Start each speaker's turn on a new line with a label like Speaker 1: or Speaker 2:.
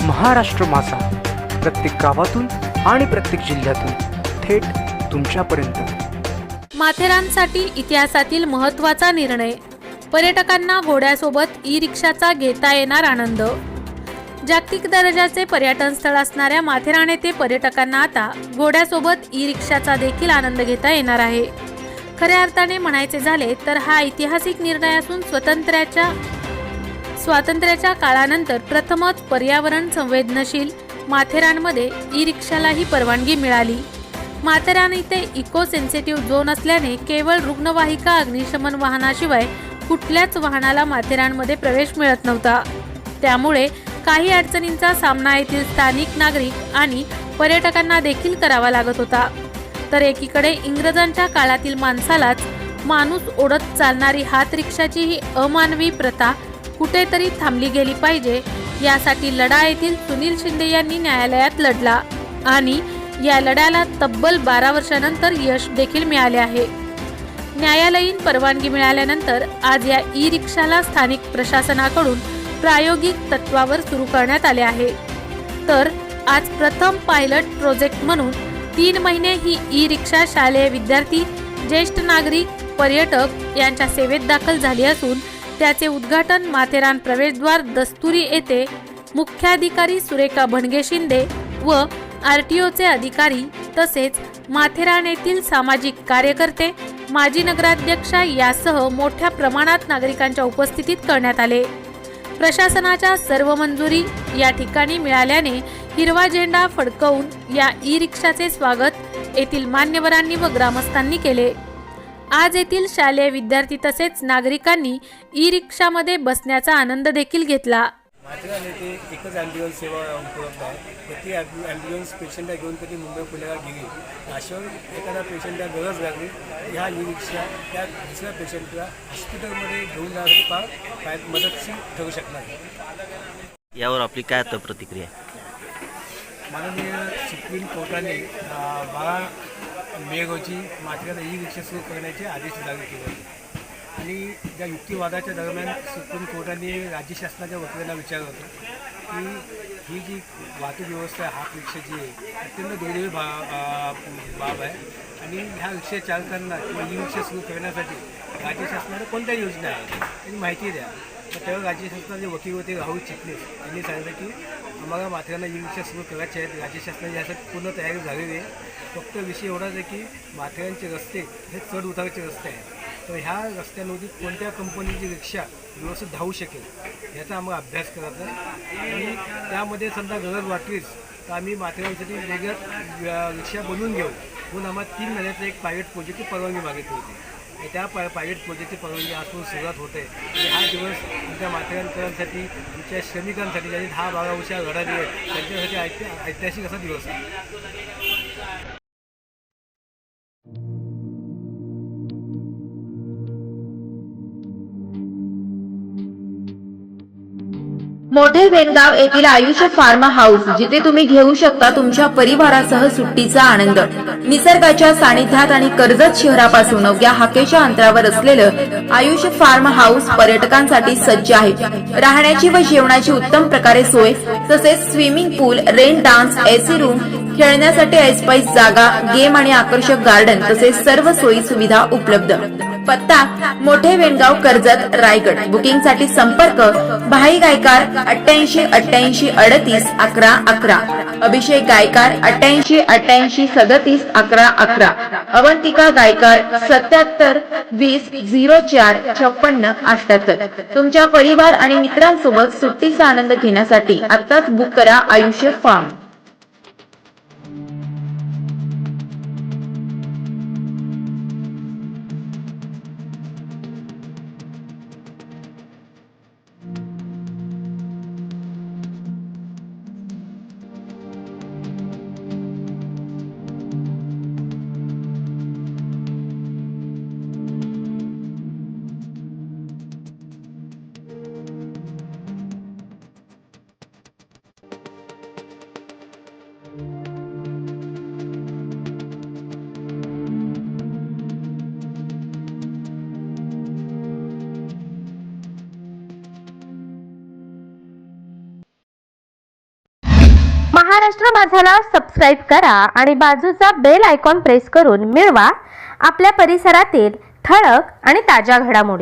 Speaker 1: महाराष्ट्र माझा, प्रत्येक गावातून आणि प्रत्येक जिल्ह्यातून थेट तुमच्यापर्यंत।
Speaker 2: माथेरानसाठी इतिहासातील महत्त्वाचा निर्णय, पर्यटकांना घोड्यासोबत ई रिक्षाचा घेता येणार आनंद। जागतिक दर्जाचे पर्यटन स्थळ असणाऱ्या माथेरान येथे पर्यटकांना आता घोड्यासोबत ई रिक्षाचा देखील आनंद घेता येणार आहे। खऱ्या अर्थाने म्हणायचे झाले तर हा ऐतिहासिक निर्णय असून स्वातंत्र्याच्या काळानंतर प्रथमच पर्यावरण संवेदनशील माथेरानमध्ये ई रिक्षालाही परवानगी मिळाली। माथेरान इथे इको सेन्सिटिव्ह झोन असल्याने केवळ रुग्णवाहिका अग्निशमन वाहनाशिवाय कुठल्याच वाहनाला माथेरानमध्ये प्रवेश मिळत नव्हता। त्यामुळे काही अडचणींचा सामना येथील स्थानिक नागरिक आणि पर्यटकांना देखील करावा लागत होता। तर एकीकडे इंग्रजांच्या काळातील माणसालाच माणूस ओढत चालणारी हात रिक्षाची ही अमानवी प्रथा कुठेतरी थांबली गेली पाहिजे, यासाठी लढा येथील सुनील शिंदे यांनी न्यायालयात लढला आणि या लढ्याला तब्बल 12 वर्षांनंतर यश देखील मिळाले आहे। न्यायालयीन परवानगी मिळाल्यानंतर आज या ई रिक्षाला स्थानिक प्रशासनाकडून प्रायोगिक तत्वावर सुरू करण्यात आले आहे। तर आज प्रथम पायलट प्रोजेक्ट म्हणून 3 महिने ही ई रिक्षा शालेय विद्यार्थी, ज्येष्ठ नागरिक, पर्यटक यांच्या सेवेत दाखल झाली असून त्याचे उद्घाटन माथेरान प्रवेशद्वार दस्तुरी येथे मुख्याधिकारी सुरेखा भणगे शिंदे व आरटीओचे अधिकारी तसेच माथेरान येथील सामाजिक कार्यकर्ते, माजी नगराध्यक्षा यासह मोठ्या प्रमाणात नागरिकांच्या उपस्थितीत करण्यात आले। प्रशासनाच्या सर्व मंजुरी या ठिकाणी मिळाल्याने हिरवा झेंडा फडकवून या ई रिक्षाचे स्वागत येथील मान्यवरांनी व ग्रामस्थांनी केले। आज येथील शालेय विद्यार्थी तसेच नागरिकांनी ई रिक्षामध्ये बसण्याचा आनंद देखील घेतला।
Speaker 3: माथेरान येथे एकच ॲम्ब्युलन्स सेवा उपलब्ध आहे। ती ॲम्ब्युलन्स पेशंटला घेऊन कधी मुंबई पुण्याला गेली, अशावर एखादा पेशंटला गरज लागली, ह्या ई रिक्षा त्या दुसऱ्या पेशंटला हॉस्पिटलमध्ये घेऊन जाण्यासाठी फार मदतशी ठरू शकणार आहे।
Speaker 4: यावर आपली काय आता प्रतिक्रिया आहे?
Speaker 3: माननीय सुप्रीम कोर्टाने 12 मे रोजी माथेरान ई रिक्षा सुरू करण्याचे आदेश जारी केले होते आणि त्या युक्तिवादाच्या दरम्यान सुप्रीम कोर्टाने राज्य शासनाच्या वकिलांना विचारलं होतं की ही जी वाहतूक व्यवस्था आहे, हाफ रिक्षाची आहे, अत्यंत दुर्दैवी बाब आहे आणि ह्या रिक्षा चालकांना किंवा ई रिक्षा सुरू करण्यासाठी राज्य शासनाने कोणत्या योजना आहेत याची माहिती द्या। तर तेव्हा राज्य शासनाचे वकील होते राहुल चिटणीस यांनी सांगितलं की आम्हाला माथेरानला ई रिक्षा सुरू करायचे आहेत, राज्य शासनाची यासाठी पूर्ण तयारी झालेली आहे, फक्त विषय एवढाच आहे की माथेरानचे रस्ते हे चढ उताराचे रस्ते आहेत, तर ह्या रस्त्यांमध्ये कोणत्या कंपनीची रिक्षा व्यवस्थित धावू शकेल याचा आम्हाला अभ्यास करायचा आहे आणि त्यामध्ये समजा गरज वाटलीच तर आम्ही माथेरानसाठी वेगळ्या रिक्षा बनवून घेऊ म्हणून आम्हाला 3 महिन्याचा एक पायलट प्रोजेक्टची परवानगी मागितली होती। त्या पायलट प्रोजेक्टची परवानगी आजपासून सुरुवात होते आणि हा दिवस आमच्या माथेरानकरांसाठी, आमच्या श्रमिकांसाठी ज्यांनी 10-12 वर्ष लढा दिले त्यांच्यासाठी ऐतिहासिक असा दिवस आहे।
Speaker 5: मोठे वेणगाव येथील आयुष फार्मा हाऊस, जिथे तुम्ही घेऊ शकता तुमच्या परिवारासह सुट्टीचा आनंद। निसर्गाच्या सानिध्यात आणि कर्जत शहरापासून अवघ्या हाकेच्या अंतरावर असलेलं आयुष फार्मा हाऊस पर्यटकांसाठी सज्ज आहे। राहण्याची व जेवणाची उत्तम प्रकारे सोय, तसेच स्विमिंग पूल, रेन डान्स, एसी रूम, खेळण्यासाठी ऐसपैस जागा, गेम आणि आकर्षक गार्डन तसेच सर्व सोयी सुविधा उपलब्ध। पत्ता मोठे वेणगाव, कर्जत, रायगड। बुकिंग साठी संपर्क भाई गायकार 88 88 38 11 11, अभिषेक गायकार 88 88 37 11 11, अवंतिका गायकार 77 20 04 56 78। तुमच्या परिवार आणि मित्रांसोबत सुट्टीचा आनंद घेण्यासाठी आत्ताच बुक करा आयुष्य फार्म।
Speaker 6: महाराष्ट्र माझाला सबस्क्राईब करा आणि बाजूचा बेल आयकॉन प्रेस करून मिळवा आपल्या परिसरातील ठळक आणि ताज्या घडामोडी.